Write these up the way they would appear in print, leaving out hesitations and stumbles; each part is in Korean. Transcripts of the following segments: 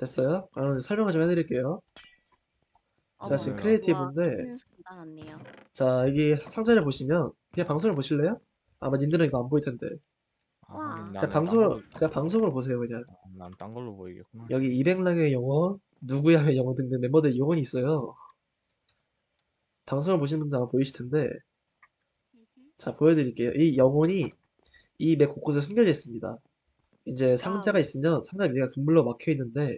됐어요? 그럼 설명을 좀 해드릴게요. 자, 지금 어머, 네. 우와, 크리에이티브인데, 키는 소리가 났네요. 자, 여기 상자를 보시면, 그냥 방송을 보실래요? 아마 님들은 이거 안 보일 텐데. 아, 하긴 와. 그냥 나는 딴 걸로 그냥 방송을 보세요, 그냥. 난 딴 걸로 보이겠구나. 여기 200랑의 영어, 누구야의 영어 등등 멤버들 영혼이 있어요. 방송을 보시는 분들 아마 보이실 텐데, 자, 보여드릴게요. 이 영혼이 이 맵 곳곳에 숨겨져 있습니다. 이제 상자가 와우. 있으면 상자 위가 금블럭 막혀 있는데,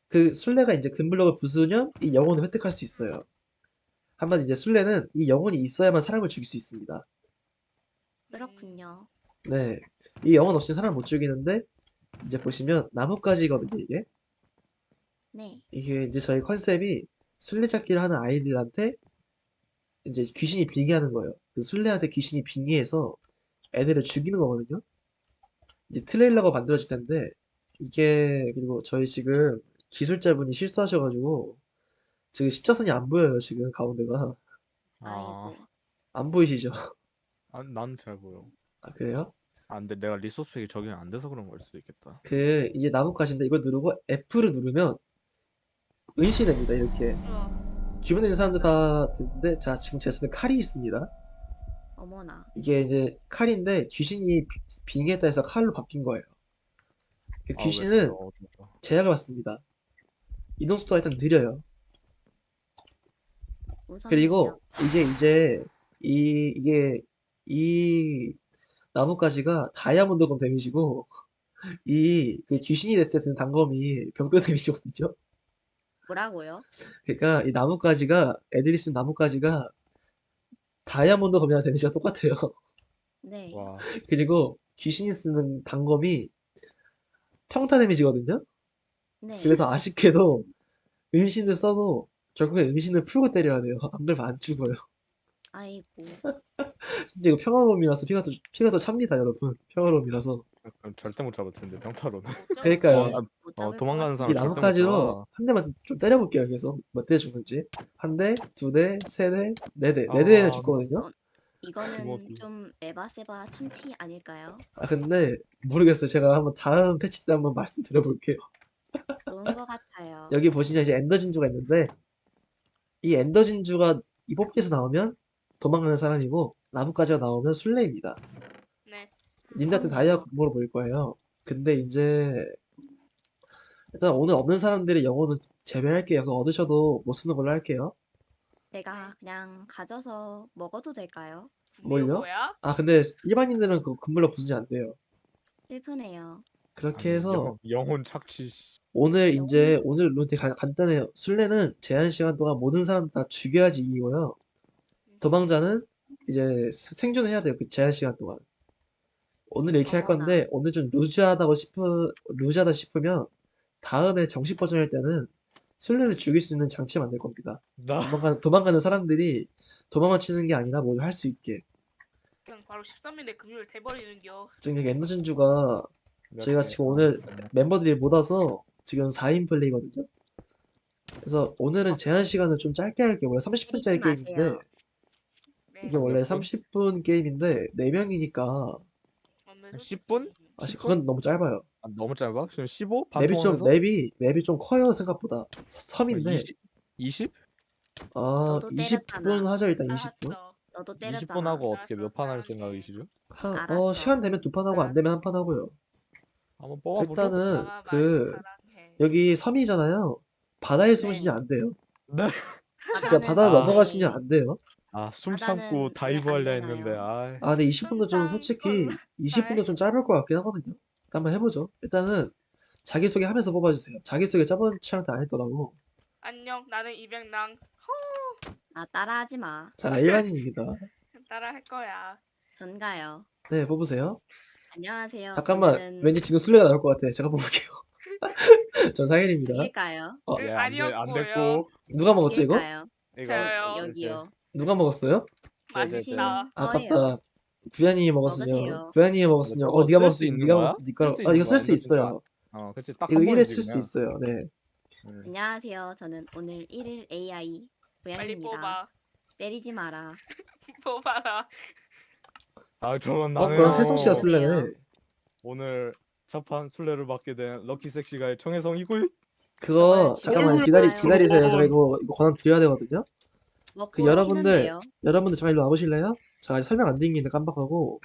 그 술래가 이제 금블럭을 부수면 이 영혼을 획득할 수 있어요. 한마디 이제 술래는 이 영혼이 있어야만 사람을 죽일 수 있습니다. 그렇군요. 네. 이 영혼 없이 사람 못 죽이는데, 이제 보시면 나뭇가지거든요, 이게. 네. 이게 이제 저희 컨셉이 술래잡기를 하는 아이들한테 이제 귀신이 빙의하는 거예요. 그 술래한테 귀신이 빙의해서 애들을 죽이는 거거든요. 이제 트레일러가 만들어질 텐데, 이게, 그리고 저희 지금 기술자분이 실수하셔가지고, 지금 십자선이 안 보여요, 지금 가운데가. 아, 아이고. 안 보이시죠? 난 잘 보여. 아, 그래요? 아, 근데 내가 리소스 팩이 적용이 안 돼서 그런 걸 수도 있겠다. 이게 나뭇가지인데 이걸 누르고 F를 누르면 은신됩니다, 이렇게. 주변에 있는 사람들 다 됐는데, 자, 지금 제 손에 칼이 있습니다. 어머나. 이게 이제 칼인데 귀신이 빙의했다 해서 칼로 바뀐 거예요. 그 아, 왜 소리가 귀신은 어두워? 제약을 받습니다. 이동 속도가 일단 느려요. 무섭네요. 그리고 이게 이제 이게 이 나뭇가지가 다이아몬드검 데미지고 이 그 귀신이 됐을 때 드는 단검이 병도 데미지거든요. 뭐라고요? 그러니까 이 나뭇가지가 애들이 쓴 나뭇가지가 다이아몬드 검이랑 데미지가 똑같아요. 네. 와, 그리고 귀신이 쓰는 단검이 평타 데미지거든요. 네. 그래서 아쉽게도 은신을 써도 결국에 은신을 풀고 때려야 돼요. 안 그러면 안 죽어요. 아이고. 진짜 이거 평화로움이라서 피가 더 찹니다, 여러분. 평화로움이라서. 약간 절대 못 잡을 텐데 병타로는. 그러니까요. 네. 못 잡을 것 도망가는 이 사람 같은데요. 절대 못 나뭇가지로 잡아. 한 대만 좀 때려볼게요. 계속 몇 대 죽는지. 한 대, 두 대, 세 대, 네 대. 네 대는 아, 죽거든요. 어, 이거는 주먹이. 좀 에바세바 참치 아닐까요? 아, 근데 모르겠어요. 제가 한번 다음 패치 때 한번 말씀드려볼게요. 좋은 것 같아요. 여기 보시면 이제 엔더 진주가 있는데 이 엔더 진주가 이 뽑기에서 나오면 도망가는 사람이고 나뭇가지가 나오면 술래입니다. 네. 님들한테 그렇네요. 다이아 공모로 보일 거예요. 근데 이제 일단 오늘 없는 사람들의 영혼은 제외할게요. 그거 얻으셔도 못 쓰는 걸로 할게요. 제가 그냥 가져서 먹어도 될까요? 이거 뭘요? 뭐야? 아, 근데 일반인들은 그 금물로 부수지 안 돼요. 슬프네요. 그렇게 아니, 해서 영혼 착취. 오늘 룬 되게 간단해요. 술래는 제한 시간 동안 모든 사람 다 죽여야지 이기고요. 도망자는 이제 생존해야 돼요. 그 제한 시간 동안. 오늘 이렇게 할 어머나. 건데 오늘 좀 루즈하다 싶으면 다음에 정식 버전 할 때는 술래를 죽일 수 있는 장치 만들 겁니다. 나 도망가는 사람들이 도망을 치는 게 아니라 뭘 할 수 있게. 그냥 바로 13일에 금요일 돼버리는겨. 지금 여기 엔더진주가 저희가 이렇게. 지금 오늘 멤버들이 못 와서 지금 4인 플레이거든요. 그래서 오늘은 제한 시간을 좀 짧게 할게요. 원래 30분짜리 때리지 게임인데 마세요. 네. 이게 원래 몇 분? 30분 게임인데 4명이니까 10분? 그건 너무 짧아요. 아, 너무 짧아? 지금 15? 반 맵이 좀 통화해서? 맵이 좀 커요 생각보다. 섬인데 20? 20? 너도 20분 때렸잖아. 하죠. 일단 20분. 알았어. 너도 20분 때렸잖아. 하고 어떻게 몇 판 할 알았어, 생각이시죠? 알았어. 시간 되면 2판 하고 안 되면 1판 하고요. 한번 뽑아보죠. 일단은 오빠가 많이 사랑해. 여기 섬이잖아요. 바다에 숨으시면 네. 안 돼요. 네. 진짜 바다는 바다로 아. 넘어가시면 안 돼요. 숨 바다는 참고 왜 다이브 안 하려 되나요? 했는데, 근데 20분도 좀 솔직히 20분도 좀 짧을 것 같긴 하거든요. 한번 해보죠. 일단은 자기소개 하면서 뽑아주세요. 자기소개 저번 시간 때 안 했더라고. 안녕, 나는 이백랑. 아, 따라하지 마. 자, 일반인입니다. 따라 할 거야. 전가요. 네, 뽑으세요. 안녕하세요. 잠깐만, 오늘은 왠지 지금 술래가 나올 것 같아. 제가 뽑을게요. 전 상현입니다. 이길까요? 어, 예, 안 아니었고요. 됐고. 누가 먹었죠, 이거? 이길까요? 저요. 여기요. 누가 먹었어요? 맛있다. 아깝다. 구현이 먹었으면, 먹으세요. 구현이 먹었으면, 저거 네가 쓸수 먹었으면, 있는 네가 거야? 먹었으면, 니가, 쓸수 있는 이거 쓸 거야, 수 엔더진주? 있어요. 그치, 딱 이거 한 1회 번이지, 쓸 수 그냥. 있어요, 네. 안녕하세요. 저는 오늘 1일 AI 빨리 고양입니다. 뽑아. 때리지 마라. 뽑아라. 저건 그럼 나는 혜성 씨가 술래. 술래네. 오늘 복잡한 술래를 맡게 된 럭키 섹시가의 청해성이고요. 그거 정말 잠깐만 중요한 기다리세요. 거예요. 제가 이거 권한 드려야 되거든요. 그 먹고 여러분들 튀는데요. 잠깐 일로 와보실래요? 제가 아직 설명 안 드린 게 있는데 깜빡하고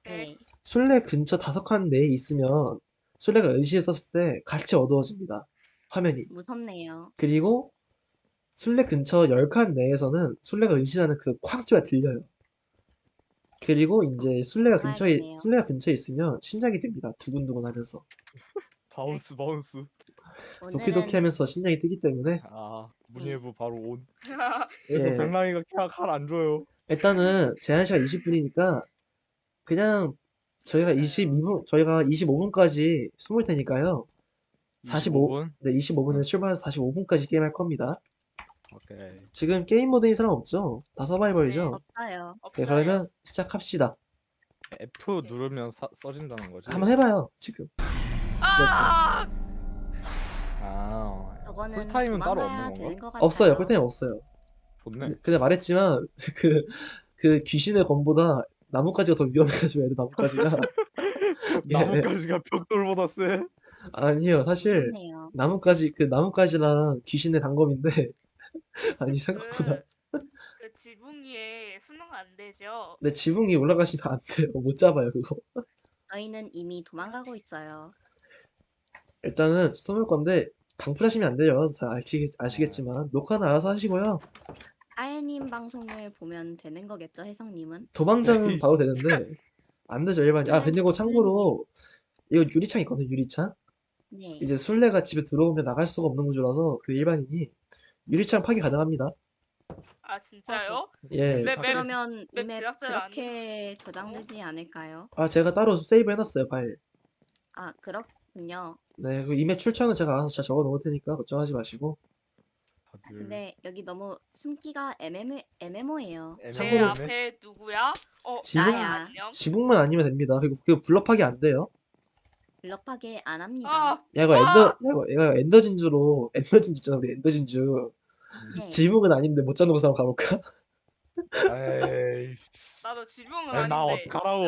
네. 술래 근처 5칸 내에 있으면 술래가 은시에 썼을 때 같이 어두워집니다. 화면이. 무섭네요. 그리고 술래 근처 10칸 내에서는 술래가 은신하는 그 쾅 소리가 들려요. 그리고 이제 알겠네요. 술래가 근처에 있으면 심장이 뜹니다. 두근두근 하면서. 바운스 바운스. 도끼도끼 오늘은 하면서 심장이 뜨기 때문에. 아 문예부 바로 온. 예. 그래서 백랑이가 그냥 칼안 줘요. 일단은 제한 시간 20분이니까 그냥 저희가 25분까지 숨을 테니까요. 25분? 네, 25분에 출발해서 45분까지 게임할 겁니다. 오케이. 지금 게임 모드인 사람 없죠? 다 서바이벌이죠? 네. 없어요. 네, 없어요. 그러면 시작합시다. F 누르면 써진다는 거지. 한번 해봐요, 지금. 아! 아 저거는 쿨타임은 따로 도망가야 없는 되는 건가? 것 같아요. 없어요, 쿨타임 없어요. 좋네. 근데 말했지만, 그 귀신의 검보다 나뭇가지가 더 위험해가지고, 애들 나뭇가지가. 예. 나뭇가지가 벽돌보다 세. 아니요, 사실, 무섭네요. 나뭇가지랑 귀신의 단검인데, 아니, 생각보다. 그 지붕 위에 숨으면 안 되죠. 근데 지붕 위에 올라가시면 안 돼요. 못 잡아요, 그거. 저희는 이미 도망가고 있어요. 일단은 숨을 건데, 방풀하시면 안 돼요. 다 아시겠지만. 녹화는 알아서 하시고요. 아예님 방송을 보면 되는 거겠죠, 혜성님은? 도망장 에이. 봐도 되는데, 안 되죠, 일반인. 아, 근데 이거 참고로, 이거 유리창 있거든요, 유리창? 네. 이제 술래가 집에 들어오면 나갈 수가 없는 구조라서, 그 일반인이 유리창 파기 가능합니다. 아 진짜요? 예. 네, 맵- 그러면 이 맵 맵 제작자를 안 그렇게 저장되지 않을까요? 아, 제가 따로 세이브 해놨어요, 파일. 아, 그렇군요. 네, 그 이메 출처는 제가 알아서 잘 적어 놓을 테니까 걱정하지 마시고. 다들 근데 여기 너무 숨기가 애매모예요. 내 참고로- 앞에 누구야? 지붕- 나야. 안녕. 지붕만 아니면 됩니다. 그리고 그 블럭하기 안 돼요. 블럭하게 안 합니다. 아, 야, 이거 얘가 엔더 진주로, 엔더 진주 있잖아, 우리 엔더 진주. 네. 지붕은 아닌데 못 잡는 곳 한번 가볼까? 에이. 나도 지붕은 나 아닌데. 어떡하라고.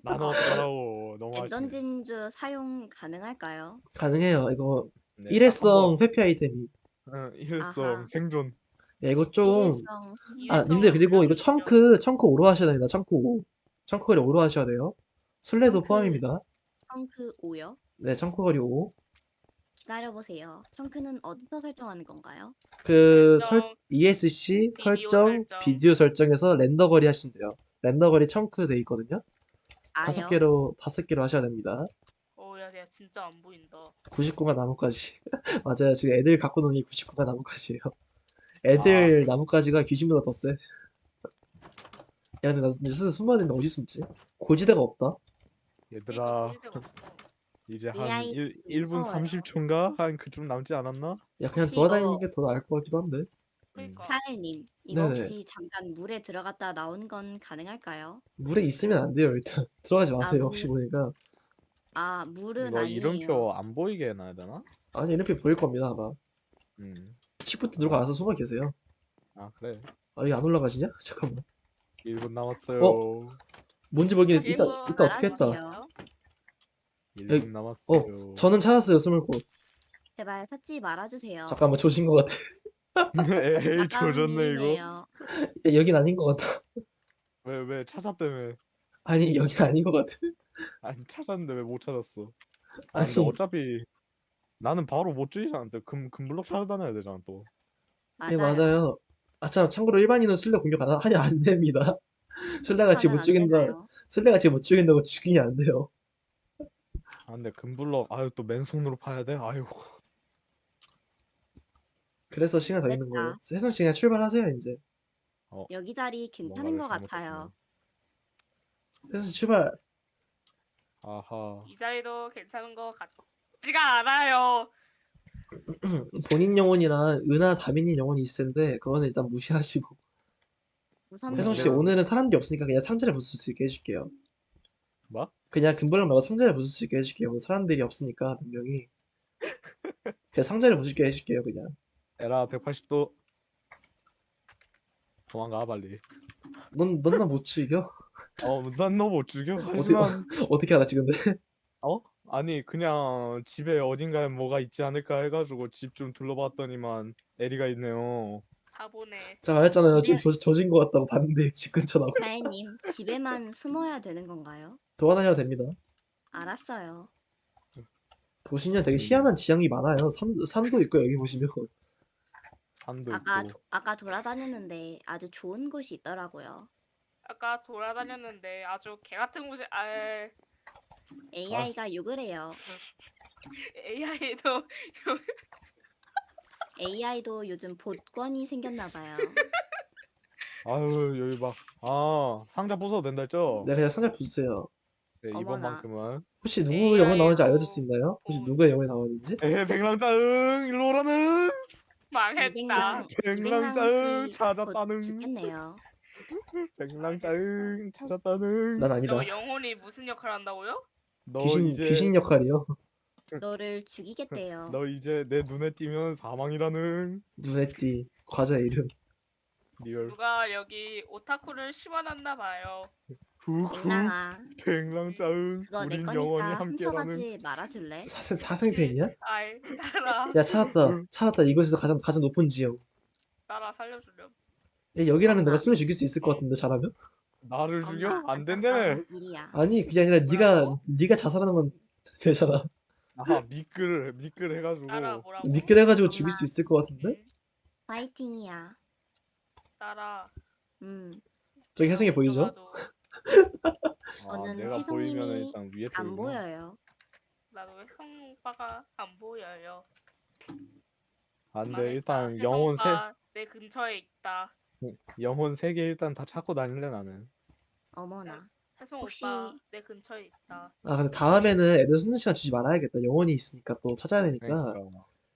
나는 어떡하라고. 너무 아쉽네. 엔던진주 사용 가능할까요? 가능해요. 이거 네, 일회성 회피 아이템이. 응, 일회성 아하. 생존. 야, 이거 좀. 일회성 아, 일회성은 님들 그리고 이거 물론이죠. 청크 오로 하셔야 됩니다. 청크 5. 청크 거리 5로 하셔야 돼요. 술래도 청크- 포함입니다. 청크 5요? 네, 청크 거리 5. 기다려보세요. 청크는 어디서 설정하는 건가요? 그 설정, ESC 비디오 설정, 설정. 비디오 설정에서 렌더 거리 하시면 돼요. 렌더 거리 청크 돼 있거든요. 아요? 5개로 하셔야 됩니다. 야 진짜 안 보인다. 99가 나뭇가지. 맞아요. 지금 애들 갖고 노는 게 99가 나뭇가지예요. 애들 나뭇가지가 귀신보다 더 세. 야, 근데 나 이제 슬슬 숨어야 되는데 어디 숨지? 고지대가 없다. 얘들아 그러니까 없어. 이제 한 AI 1분 무서워요. 30초인가? 한 그쯤 남지 않았나? 야, 그냥 혹시 돌아다니는 이거- 게 더 나을 것 같기도 한데. 그러니까. 사일님, 이거 네네. 혹시 잠깐 물에 들어갔다 나오는 건 가능할까요? 물에 있으면 안 돼요, 일단. 들어가지 마세요, 물- 혹시 모르니까. 아, 물은 이거 아니에요. 이름표 안 보이게 해놔야 되나? 아니, 이렇게 보일 겁니다, 아마. 음. 시프트 누르고 알아서 숨어 계세요. 아 그래. 아, 이게 안 올라가시냐? 잠깐만. 1분 남았어요. 뭔지 모르겠는데, 아, 이따 일본 어떻게 했다. 알아주세요. 1분 남았어요. 저는 찾았어요, 숨을 곳. 제발 찾지 말아주세요. 잠깐만, 조신 것 같아. 에이 가까운 조졌네 이거. 일이네요. 야, 여긴 아닌 것 같아. 왜 찾았다며? 아니, 여긴 아닌 것 같아. 아니 찾았는데 왜 못 찾았어? 아니, 근데 어차피 나는 바로 못追잖아. 금블럭 찾아다녀야 되잖아 또. 네, 맞아요. 아, 참고로 일반인은 술래 공격 하냐 안 됩니다. 술래같이 못 죽인다. 술래같이 못 죽인다고 죽이면 안 돼요. 아 근데 금블럭 아유 또 맨손으로 파야 돼? 아유. 그래서 시간 더 있는 됐다. 거예요. 혜성 씨 그냥 출발하세요, 이제. 여기 자리 괜찮은 것 뭔가를 같아요. 혜성 씨 출발. 아하. 이 자리도 괜찮은 것 같지가 않아요. 본인 영혼이랑 은하 다민님 영혼이 있을 텐데 그거는 일단 무시하시고. 무섭네요. 혜성 씨 오늘은 사람들이 없으니까 그냥 상자를 부술 수 있게 해줄게요. 뭐? 그냥 금블럭 말고 상자를 부술 수 있게 해줄게요. 오늘 사람들이 없으니까 분명히. 그냥 상자를 부술게 해줄게요, 그냥. 에라 180도. 도망가 빨리. 넌 나 못 죽여? 난 너 못 죽여. 어디- 하지만 어떻게 알았지, 근데? 어? 아니 그냥 집에 어딘가에 뭐가 있지 않을까 해가지고 집 좀 둘러봤더니만 에리가 있네요. 바보네. 제가 말했잖아요. 좀 집에 조진 것 같다고 봤는데 집 근처라고. 하연님 집에만 숨어야 되는 건가요? 돌아다녀도 됩니다. 알았어요. 보시면 되게 희한한 지형이 많아요. 산도 있고 여기 보시면 산도 있고. 아까 돌아다녔는데 아주 좋은 곳이 있더라고요. 아까 돌아다녔는데 아주 개 같은 곳에 AI가 욕을 해요. AI도 AI도 요즘 복권이 생겼나 봐요. 아유 여기 막 상자 부숴도 된다 했죠? 네, 그냥 상자 부수세요. 네 어머나. 이번만큼은. 혹시 누구 영어 나오는지 AI도 알려줄 수 있나요? 혹시 누구의 영어 나오는지? 에헤 백랑자응 일로 오라는. 망했다. 200랑 백랑자응 곧 찾았다는. 죽겠네요. 백랑자응 찾았다는. 난 아니다. 너 영혼이 무슨 역할 한다고요? 너 귀신 이제 귀신 역할이요. 너를 죽이겠대요. 너 이제 내 눈에 띄면 사망이라는. 눈에 띄 과자 이름. 리얼. 누가 여기 오타쿠를 심어놨나 봐요. 후후. 백랑아, 백랑자응 그거 내 우린 영원히 거니까 함께라는. 훔쳐가지 말아줄래? 사생팬이야? 아이 따라 야 찾았다. 이곳에서 가장 높은 지형. 따라 살려주렴. 야, 여기라면 내가 엄마. 술래 죽일 수 있을 것 같은데 잘하면? 나를 죽여? 엄마, 안 된다며. 안타까운 일이야. 아니 그게 아니라 뭐라고? 네가 자살하는 건 되잖아. 미끌 해가지고. 따라 뭐라고? 미끌해가지고 엄마. 죽일 수 있을 것 같은데? 파이팅이야. 따라 저기 혜성이 내가 보이죠? 먼저 저는 내가 보이면 혜성님이 일단 위에 안 쪽이구나. 보여요. 나도 혜성 오빠가 안 보여요. 안돼 망했다. 일단 혜성 영혼 오빠 내 근처에 있다. 영혼 3개 일단 다 찾고 다닐래 나는. 어머나. 혜성 혹시- 오빠 내 근처에 있다. 아 근데 다음에는 애들 숨는 시간 주지 말아야겠다. 영혼이 있으니까 또 찾아야 되니까. 그러니까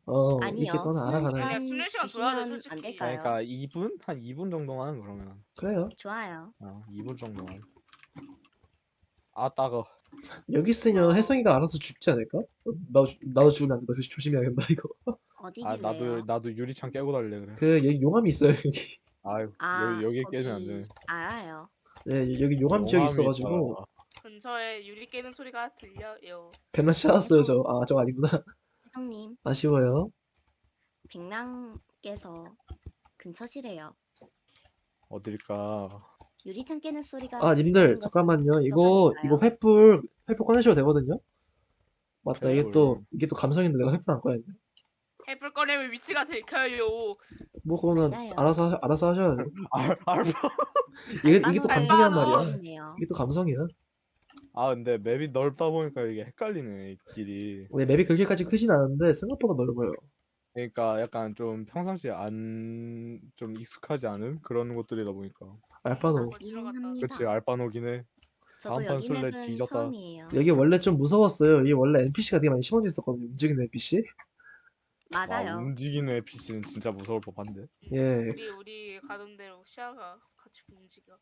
이렇게 아니요. 또는 수면 알아가나. 시간 그냥 수면 시간 둬야 돼, 주시면 솔직히. 안 될까요? 그러니까 2분? 한 2분 정도만 그러면. 그래요. 좋아요. 2분 정도만. 아 따가. 여기 있으면 어. 혜성이가 알아서 죽지 않을까? 나도 죽으면 안 돼. 너 조심해야겠다 이거. 어디길래요? 나도 유리창 깨고 달래 그래. 그 여기 용암이 있어요 여기. 아유 아, 여기 거기 깨면 안 되네. 알아요. 네 여기 용암 지역이 용암이 있어가지고 있다가. 근처에 유리 깨는 소리가 들려요. 벤나 찾았어요 저. 아 저거 아니구나. 혜성님, 아쉬워요. 백랑께서 근처시래요. 어딜까. 유리창 깨는 소리가 아 님들 들리는 잠깐만요. 것은 이거 무서워하니까요. 횃불 꺼내셔도 되거든요. 맞다 이게 또 감성인데 내가 횃불 안 꺼냈네. 해불 꺼내면 위치가 들켜요. 뭐 그거는 맞아요. 알아서 하셔야죠. 알바. 이게 또 감성이란 알바노. 말이야. 네요. 이게 또 감성이야. 근데 맵이 넓다 보니까 이게 헷갈리네 길이. 왜 맵이 그렇게까지 크진 않은데 생각보다 넓어요. 그러니까 약간 좀 평상시에 안 좀 익숙하지 않은 그런 것들이다 보니까. 알바노. 거치러 갔다. 인합니다. 그치 알바노긴 해. 저도 다음 판 여기 술래 맵은 뒤졌다. 처음이에요. 여기 원래 좀 무서웠어요. 여기 원래 NPC가 되게 많이 심어져 있었거든요. 움직이는 NPC. 와 맞아요. 움직이는 NPC는 진짜 무서울 법한데. 예. 우리 가던 대로 시야가 같이 움직여.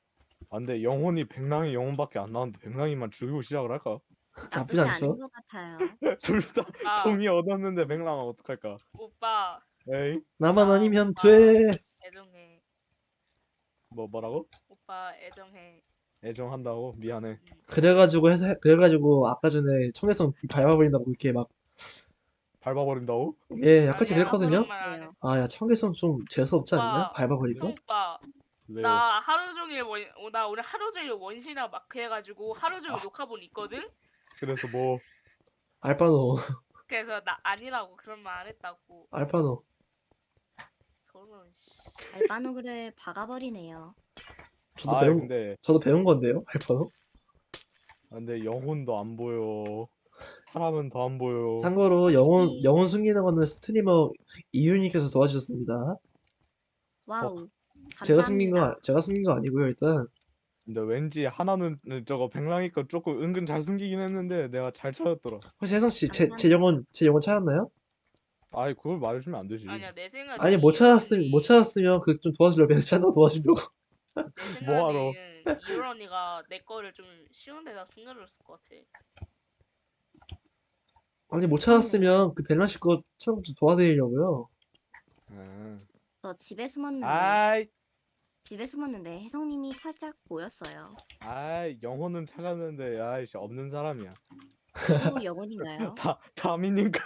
근데 영혼이 백랑이 영혼밖에 안 나왔는데 백랑이만 죽이고 시작을 할까? 나쁘지 나쁘지 않죠? 않은 것 같아요. 둘 다 아. 동의 얻었는데 백랑은 어떡할까? 오빠 에이 나만 아니면 오빠. 돼. 애정해. 뭐라고? 오빠 애정해. 애정한다고? 미안해. 그래가지고 아까 전에 청해성 밟아버린다고 그렇게 막 밟아버린다고? 약간 아니야, 그랬거든요. 그런 말안 했어. 아 야 청해성 좀 재수 없지 않냐? 오빠. 밟아버리고. 혜성 오빠 왜요? 나 하루 종일 나 오늘 하루 종일 원시나 마크 해가지고 하루 종일 녹화본 있거든? 그래서 뭐 알바노. 그래서 나 아니라고 그런 말 안 했다고. 알바노. 저는 알바노그를 박아버리네요. 저도 배운 건데요. 알바노. 근데 영혼도 안 보여. 사람은 더 안 보여. 참고로 혹시- 영혼 숨기는 거는 스트리머 이윤님께서 도와주셨습니다. 와우. 제가 숨긴 감사합니다. 거 아니고요 일단. 근데 왠지 하나는 저거 백랑이 거 조금 은근 잘 숨기긴 했는데 내가 잘 찾았더라. 혹시 혜성 씨 제 감사합니다. 영혼 찾았나요? 아이 그걸 말해주면 안 되지. 아니야 내 생각에 아니 못 찾았으면 그 좀 도와주려고 그냥 찾는 거 도와주려고. 내 뭐하러? 생각에는 이율 언니가 내 거를 좀 쉬운 데다 숨겨줬을 것 같아. 아니 못 찾았으면 그 벨라 씨거 찾는 거좀 도와드리려고요. 저 집에 숨었는데 아이 혜성님이 살짝 보였어요. 영혼은 찾았는데 아이씨 없는 사람이야. 누구 영혼인가요? 다미님까?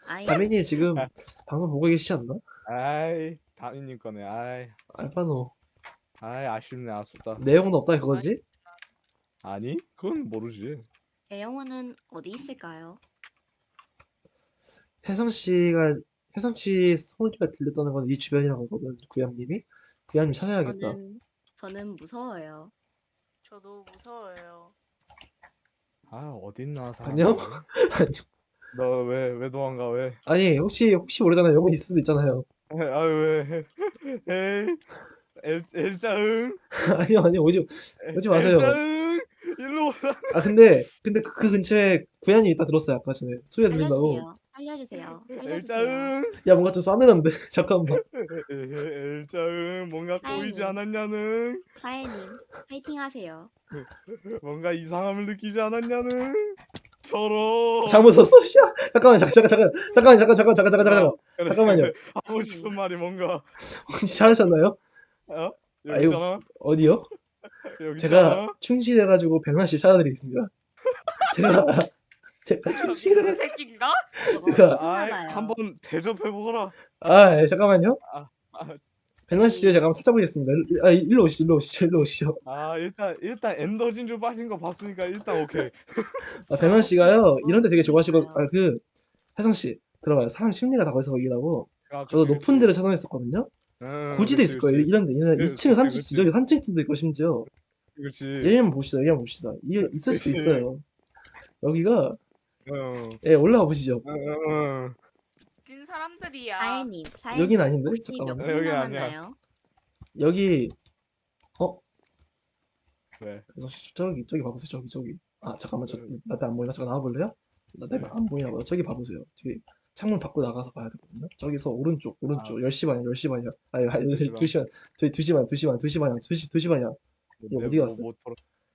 아이, 다미님 지금 아. 방송 보고 계시지 않나? 아이 다미님 거네. 알바노. 아쉽네 아쉽다. 내용은 없다 그거지? 아니 그건 모르지. 제 영혼은 어디 있을까요? 혜성씨 소리가 들렸다는 건 이 주변이라고 하거든, 구얌님이. 구얌님 찾아야겠다. 저는 무서워요. 저도 무서워요. 어딨나 사람. 안녕? 안녕. 너왜 도망가 왜? 아니, 혹시 모르잖아요. 영혼 있을 수도 있잖아요. 왜? 에이 엘자응. 아니요, 오지 마세요. 엘자응 일로 오라. 근데 그 근처에 구얌님 있다 들었어요, 아까 전에. 소리가 들린다고. 살려주세요. 엘자응. 야, 뭔가 좀 싸늘한데? 잠깐만. 엘자응 뭔가 꼬이지 아이고. 않았냐는. 사해님, 파이팅 하세요. 뭔가 이상함을 느끼지 않았냐는. 저런. 잘못 썼어, 씨야. 잠깐만. 그래, 잠깐만요. 그래. 하고 싶은 말이 뭔가. 혹시 찾으셨나요? 여기 아이고. 있잖아. 어디요? 여기 제가 있잖아. 충실해가지고 백만씨 찾아드리겠습니다. 제가 저 충실해. 미친 새끼인가? 저거 그니까- 무슨하나요? 한번 대접해 보거라. 잠깐만요. 아, 백만씨 제가 한번 찾아보겠습니다. 일로 오시죠. 일단 엔더 진주 빠진 거 봤으니까 일단 오케이. 백만씨가요, 이런 데 되게 좋아하시고, 있어요. 혜성씨, 들어봐요. 사람 심리가 다 거기서 거기라고. 아, 저도 그치, 높은 그치. 데를 찾아냈었거든요. 고지도 그치, 있을 거예요. 그치. 이런데, 2층, 3층, 그치. 저기 3층도 있고, 심지어. 그렇지. 여기만 봅시다. 있을 수도 그치. 있어요. 여기가, 응. 예, 올라가 보시죠. 응. 진 사람들이야. 사해님, 여긴 아닌데? 혹시 몇 잠깐만요. 분 여기 아니야. 남았나요? 여기, 왜? 그래서 저기 봐보세요. 저기. 잠깐만, 나한테 안 보이나? 잠깐 나와볼래요? 나한테 안 보이나 봐요. 저기 봐보세요. 저기 창문 밖으로 나가서 봐야 되거든요. 저기서 오른쪽. 10시 반이야. 아니, 2시간. 저희 2시 반이야. 이거 어디 갔어? 뭐 님,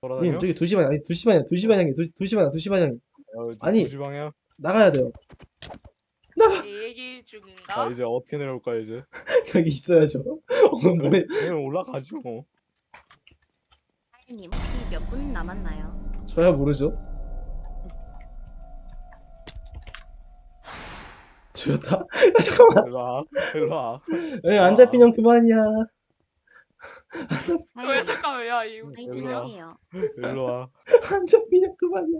돌아다녀? 저기 2시 반이야. 아니, 2시 반이야. 2시 반이야. 아니. 두 방향? 나가야 돼요. 얘기 중인가? 이제 어떻게 내려올까 이제? 여기 있어야죠. 뭐해? 그냥 올라가지 뭐. 사해님, 혹시 몇 분 남았나요? 저야 모르죠. 죽였다? 잠깐만. 일로 와. 안 잡힌 형 그만이야. 왜 사해님, 잠깐만 야 이거 파이팅 일로 와. 하세요. 일로 와. 안 잡힌 형 그만이야.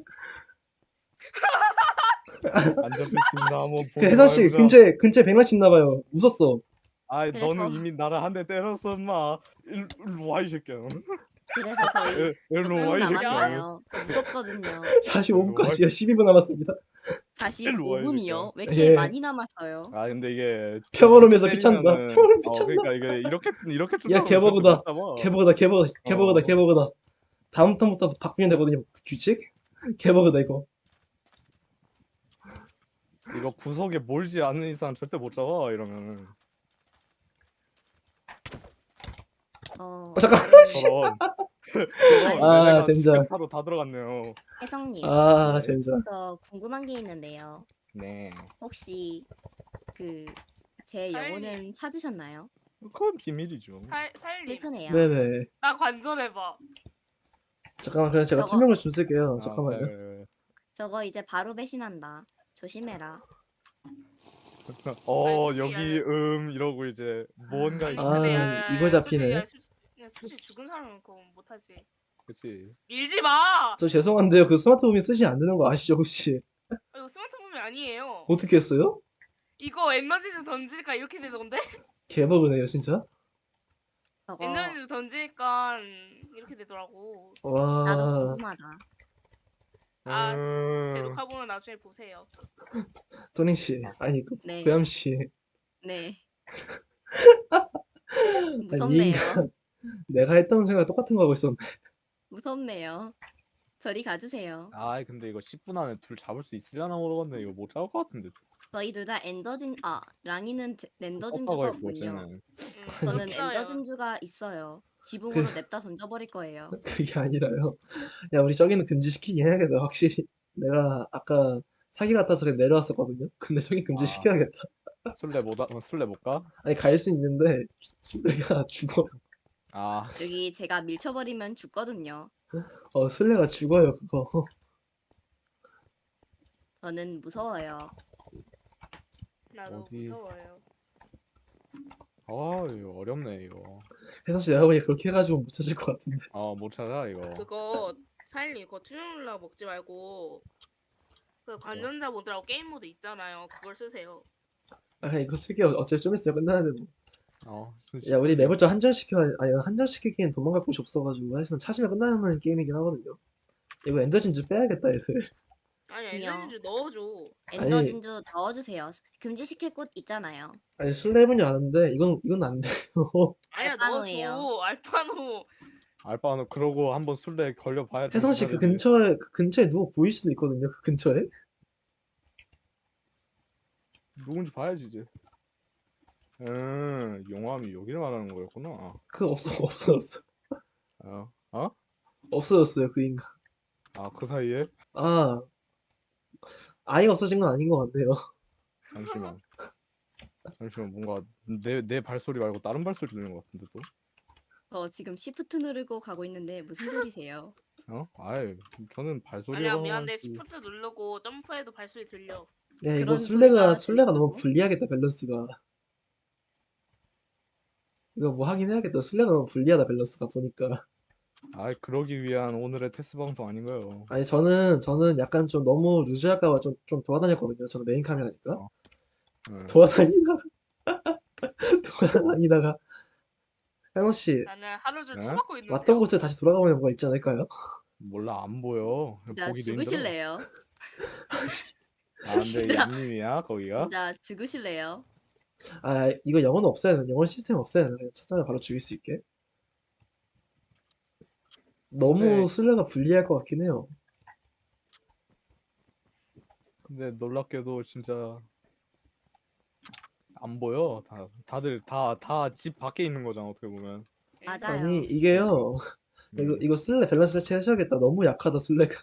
안 잡혔습니다. 한번 그 혜선씨 근처에 백라치 있나봐요. 웃었어. 그래서- 너는 이미 나를 한 대 때렸어, 임마. 일로 와, 이 새끼야. 그래서 저희 몇 일로 분 와, 이 새끼야. 남았나요? 저 무섭거든요. 45분까지야. 12분 남았습니다. 일로 와, 이 45분이요? 왜 예. 이렇게 많이 남았어요? 근데 이게 평화로면서 이렇게 피찬다. 때리면은- 평화로 피찬다. 그러니까 이게 이렇게 야, 쫓아오면 개버그다. 절대 못 잡아. 개버그다. 다음부터 바꾸면 되거든요. 규칙? 개버그다 이거. 이거 구석에 몰지 않는 이상 절대 못 잡아 이러면. 잠깐. 저런. 젠장. 바로 다 들어갔네요. 혜성님, 젠장. 저 궁금한 게 있는데요. 네. 혹시 제 영혼은 찾으셨나요? 그건 비밀이죠. 살림 슬프네요. 네네. 나 관절해봐. 잠깐만, 그냥 제가 저거- 투명을 좀 쓸게요. 잠깐만요. 네. 저거 이제 바로 배신한다. 조심해라. 여기 이러고 이제 뭔가 아니, 있 근데 이거 잡히네. 솔직히 죽은 사람은 그거 못하지. 그치. 밀지 마. 저 죄송한데요. 그 스마트폰이 쓰시면 안 되는 거 아시죠, 혹시? 이거 스마트폰이 아니에요. 어떻게 했어요? 이거 에너지를 던지니까 이렇게 되던데? 개버그네요, 진짜. 저거 에너지를 던지니까 이렇게 되더라고. 나도 와, 궁금하다. 제 녹화 보면 나중에 보세요. 토니 씨, 아니, 네. 구얌 씨. 네. 아니, 이 무섭네요. 인간, 내가 했던 생각 똑같은 거 하고 있었네. 무섭네요. 저리 가주세요. 근데 이거 10분 안에 둘 잡을 수 있으려나 모르겠네. 이거 못 잡을 것 같은데. 저희 둘 다 랑이는 엔더 진주가 꺾어가 있고 없군요. 쟤는. 저는 있어요. 엔더 진주가 있어요. 지붕으로 냅다 던져버릴 거예요. 그게 아니라요. 야, 우리 저기는 금지시키긴 해야겠다, 확실히. 내가 아까 사기 같아서 그냥 내려왔었거든요. 근데 저기 금지시켜야겠다. 술래 못 가? 아니, 갈 수 있는데, 술래가 죽어. 여기 제가 밀쳐버리면 죽거든요. 술래가 죽어요, 그거. 저는 무서워요. 나도 어디- 무서워요. 아 이거 어렵네 이거. 혜성씨 내가 보기에 그렇게 해가지고 못 찾을 것 같은데. 못 찾아 이거. 그거 사일리 그거 투명룰라 먹지 말고 그 관전자 모드라고 게임 모드 있잖아요. 그걸 쓰세요. 아 그냥 이거 쓸게. 어차피 좀 있어요 끝나는데 뭐. 진짜 야 우리 맵을 좀 한정시켜. 아니 한정시키기엔 도망갈 곳이 없어가지고 사실은 찾으면 끝나는 게임이긴 하거든요. 이거 엔더 진주 빼야겠다 얘들. 아니 아니요. 엔더진주 넣어줘. 엔더 아니. 진주 넣어주세요. 금지시킬 곳 있잖아요. 아니 술래분이 아는데 이건 안 돼요. 아니야 알파노예요. 넣어줘. 알파노. 알바는 그러고 한번 술래 걸려봐야 혜성씨 그 근처에 누구 보일 수도 있거든요. 그 근처에. 누군지 봐야지 이제. 용암이 여기를 말하는 거였구나. 그 없어졌어. 어? 없어졌어요 그 인간. 그 사이에? 아 아이가 없어진 건 아닌 것 같네요. 잠시만. 뭔가 내 발소리 말고 다른 발소리 들리는 것 같은데 또? 저 지금 시프트 누르고 가고 있는데 무슨 소리세요? 아이 저는 발소리가 아니야 미안한데 시프트 누르고 점프해도 발소리 들려. 야 이거 그런 술래가 소리가 너무 들린다고? 불리하겠다 밸런스가. 이거 뭐 하긴 해야겠다. 술래가 너무 불리하다 밸런스가 보니까. 그러기 위한 오늘의 테스트 방송 아닌가요? 아니 저는 약간 좀 너무 루즈할까 봐 좀 돌아다녔거든요. 저는 메인 카메라니까. 어. 돌아다니다가 향호 씨 나는 하루 종일 네? 쳐박고 있는데. 왔던 곳에 다시 돌아가면 뭐가 있지 않을까요? 몰라 안 보여. 진짜 보기도 힘들어. 죽으실래요? 근데 진짜. 얌님이야 거기가? 진짜 죽으실래요? 아 이거 영어는 없애야 되나? 영어 시스템 없애야 되나? 그냥 찾다가 바로 죽일 수 있게. 너무 네. 술래가 불리할 것 같긴 해요. 근데 놀랍게도 진짜 안 보여. 다들 다 집 밖에 있는 거잖아 어떻게 보면. 맞아요. 아니 이게요. 이거 술래 밸런스 배치 하셔야겠다. 너무 약하다 술래가.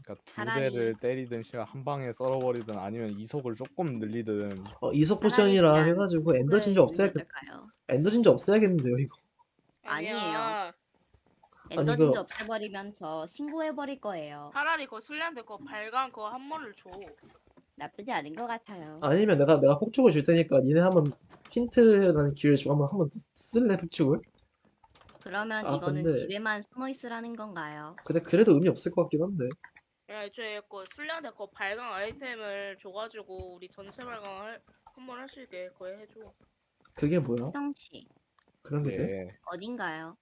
그러니까 두 차라리- 대를 때리든 씨가 한 방에 썰어버리든 아니면 이속을 조금 늘리든. 이석 차라리 포션이라 그냥 해가지고 엔더 그걸 진주 주는 게 없애야겠. 어떨까요? 엔더 진주 없애야겠는데요 이거. 아니에요. 아니, 엔더 이거- 진주 없애버리면 저 신고해버릴 거예요. 차라리 그거 술래한테 그거 발광 그거 한 번을 줘. 나쁘지 않은 것 같아요. 아니면 내가 폭죽을 줄 테니까 니네 한번 힌트라는 기회를 주고 한번 쓸래 폭죽을? 그러면 아, 이거는 근데- 집에만 숨어 있으라는 건가요? 근데 그래도 의미 없을 것 같긴 한데. 야, 애초에 그 술래한테 그 발광 아이템을 줘가지고 우리 전체 발광 한번 할 수 있게 그거 해줘. 그게 뭐야? 혜성 씨 그런 게 돼? 예 어딘가요?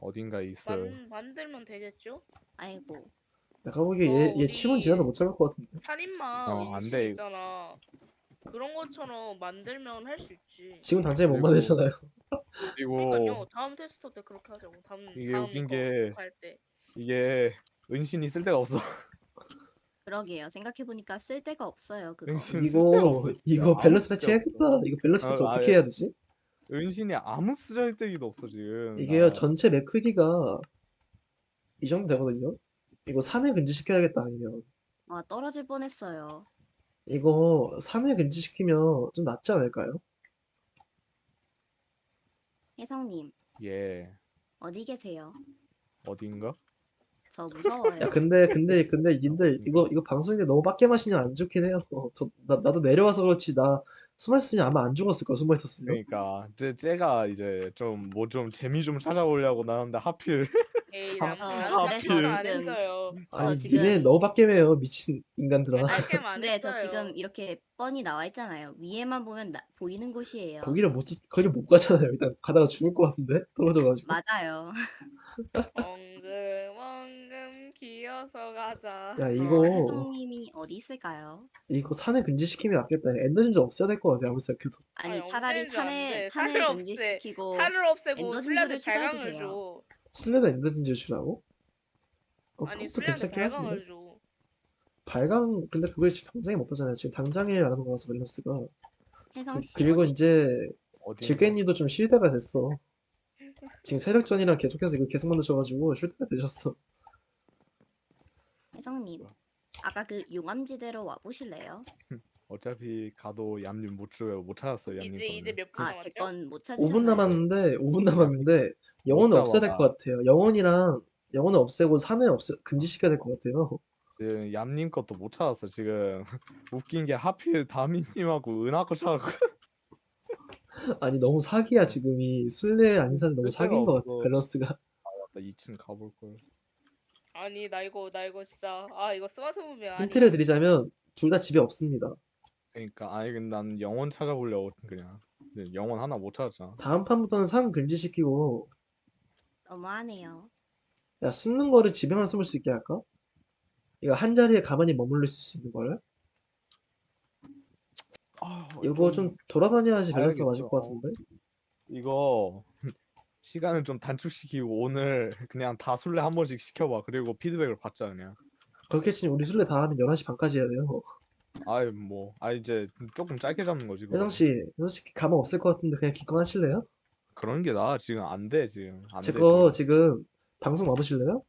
어딘가에 있어요. 만들면 되겠죠? 아이고 내가 보기에 얘 우리- 치문 지나도 못 잡을 것 같은데. 살인마 안 의식 돼, 이거. 있잖아. 그런 것처럼 만들면 할 수 있지. 지금 당장에 못 그리고- 만들잖아요. 그리고 그러니까요. 다음 테스트 때 그렇게 하자고. 이게 다음 웃긴 거 게- 할 때. 이게 은신이 쓸 데가 없어. 그러게요. 생각해보니까 쓸 데가 없어요 그거. 은신 쓸 데가 없어. 이거 아무 밸런스 쓸 배치 데가 해야겠다. 없어. 이거 밸런스 배치 아, 어떻게 아예. 해야 되지? 은신이 아무 쓰잘데기도 없어 지금. 이게요 나- 전체 맵 크기가 이 정도 되거든요. 이거 산을 금지시켜야겠다 아니면. 와 떨어질 뻔했어요. 이거 산을 금지시키면 좀 낫지 않을까요? 혜성님 예 어디 계세요? 어딘가? 저 무서워요. 야 근데 님들 이거 방송인데 너무 빡게 마시면 안 좋긴 해요. 나도 내려와서 그렇지 나 숨어 있으면 아마 안 죽었을 거야 숨어 있었으면. 그러니까 쟤가 이제 좀 뭐 좀 재미 좀 찾아오려고 나왔는데 하필 에이, 하- 난 그래서 테스트 안 지금- 했어요. 아니 지금- 니네 너무 빡게 매요 미친 인간들아. 알캠 안 근데 저 했어요. 지금 이렇게 뻔히 나와 있잖아요. 위에만 보면 보이는 곳이에요. 거기를 못 가잖아요. 일단 가다가 죽을 것 같은데 떨어져가지고. 맞아요. 엉금엉금 기어서 가자. 야 이거 혜성님이 어디 있을까요? 이거 산을 금지시키면 낫겠다. 엔더진주 없애야 될 것 같아 아무리 생각해도. 아니 아니, 차라리 언제든지 안 돼. 산을 살을 없애. 금지시키고 살을 없애고 엔더 술래한테 진주를 발광을 추가해주세요. 줘. 술래도 엔더진주 주라고? 아니 그것도 술래한테 괜찮긴 한데. 발광을 줘. 발광 근데 그걸 지금 당장에 못 하잖아요. 지금 당장에 말하는 거라서 밸런스가. 혜성 씨 그리고 어디 이제 어딘가? 질겐님도 좀 쉴 때가 됐어. 지금 세력전이랑 계속해서 이거 계속 만드셔가지고 쉴 때가 되셨어. 혜성님 아까 그 용암지대로 와 보실래요? 어차피 가도 얌님 못 찾았어요. 얌님 이제 몇 분 아 남았죠? 제 건 못 5분 찾으셨나요? 남았는데 5분 남았는데 영혼을 못 없애야 될 잡아봐. 것 같아요. 영혼을 없애고 산을 금지시켜야 될 것 같아요. 지금 얌님 것도 못 찾았어 지금. 웃긴 게 하필 다미님하고 은하 거 찾았고. 아니 너무 사기야 지금이. 술래 아닌 사람 너무 쓸 데가 사기인 것 같아 없어. 밸런스가. 맞다 2층 가볼 걸. 아니 나 이거 진짜 이거 스마트 무비야. 힌트를 아니 드리자면 둘 다 집에 없습니다. 그러니까 아니 근데 난 영원 찾아보려고 그냥. 근데 영원 하나 못 찾았잖아. 다음 판부터는 상 금지시키고 너무하네요. 야 숨는 거를 집에만 숨을 수 있게 할까? 이거 한 자리에 가만히 머물러 있을 수 있는 걸? 아, 이거 좀 돌아다녀야지 밸런스가 맞을 봐야겠어. 것 같은데? 이거 시간을 좀 단축시키고 오늘 그냥 다 술래 한 번씩 시켜봐. 그리고 피드백을 받자 그냥. 그렇게 치면 우리 술래 다 하면 11시 반까지 해야 돼요. 아이 뭐, 이제 조금 짧게 잡는 거지. 그거. 혜정씨, 솔직히 가망 없을 것 같은데 그냥 기권 하실래요? 그런 게 나아. 지금 안 돼 지금. 안 돼 제거 지금. 지금 방송 와보실래요?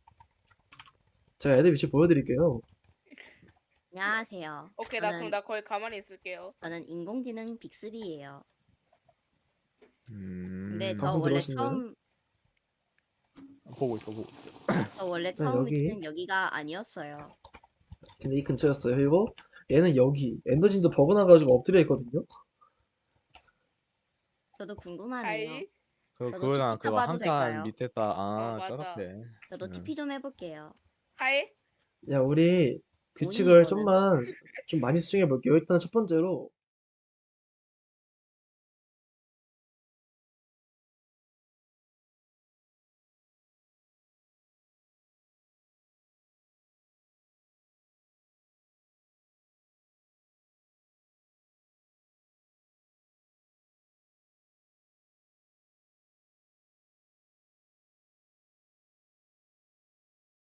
제가 애들 위치 보여드릴게요. 안녕하세요. 오케이 나 그럼 나 거기 가만히 있을게요. 저는 인공지능 빅3예요. 근데 저 방송 원래 들어오신 거예요? 보고 있어. 저 원래 네, 처음 여기. 위치는 여기가 아니었어요. 근데 이 근처였어요. 그리고 얘는 여기 엔더진도 버그 나가지고 엎드려 있거든요. 저도 궁금하네요. 하이. 저도 그거랑 TP 그거 타봐도 한 될까요? 칸 밑에다 맞아. 저렇게. 저도 응. TP 좀 해볼게요. 하이. 야, 우리 규칙을 뭐니, 이거는? 좀만 좀 많이 수정해 볼게요. 일단 첫 번째로